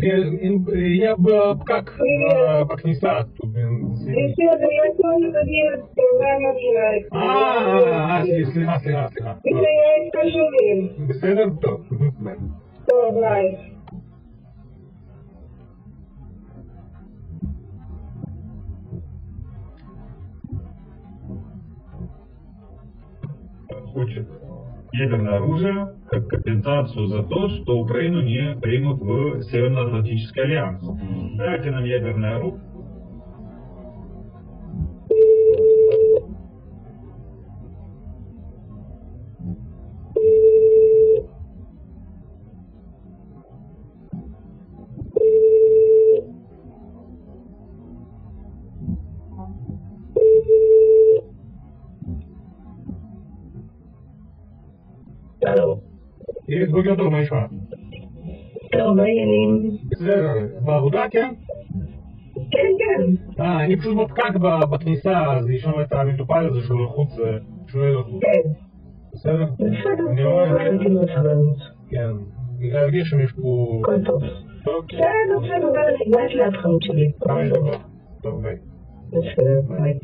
Я бы как Бакниса. סליחה. בסדר, טוב. טוב, ביי. Хочет ядерное оружие как компенсацию за то, что Украину не примут в Североатлантический альянс. Дайте нам ядерное оружие. בוקר טוב, מה נשמע? טוב, מה העניינים? בסדר, בעבודה, כן? כן. אני פשוט בפקק בכניסה, אז יש שם את המטופל הזה שהוא לחוץ, שהוא יהיה לחוץ. כן. בסדר? בסדר, אני רואה... כן. בגלל הגשם יש פה... הכל טוב. טוב? בסדר, הגעתי להתחלות שלי. טוב, ביי. בסדר, ביי.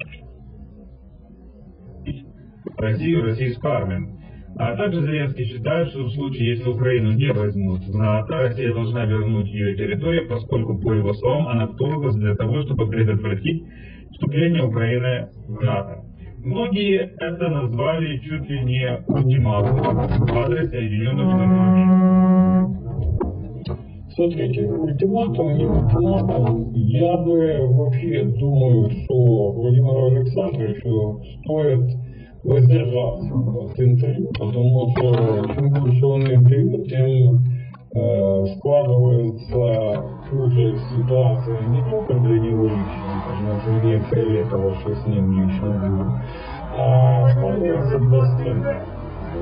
Россию, российскую армию. А также Зеленский считает, что в случае, если Украину не возьмут в НАТО, Россия должна вернуть ее территорию, поскольку, по его словам, она вторглась для того, чтобы предотвратить вступление Украины в НАТО. Многие это назвали чуть ли не ультиматумом в адрес Соединенных Штатов Америки. Смотрите, ультиматум, не ультиматум, я бы вообще думаю, что Владимиру Александровичу стоит воздержаться от интервью, потому что чем больше он интервью, тем складывается хуже ситуация не только для него лично, например, Фиолетова, что с ним лично было, а складывается для остальных.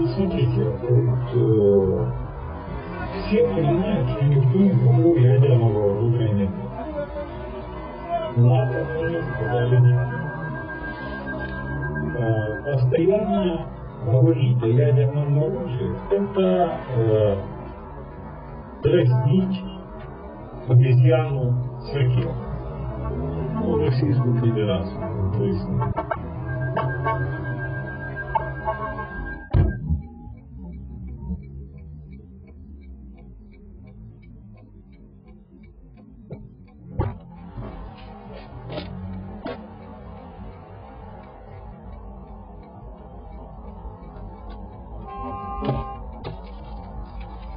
И смотрите, вот, все понимают, что никто никакого ядерного вооружения нет. НАТО тоже сказали нет. Постоянно говорить о ядерном оружии – это дразнить обезьяну с ракетой. Ну, Российскую Федерацию, то есть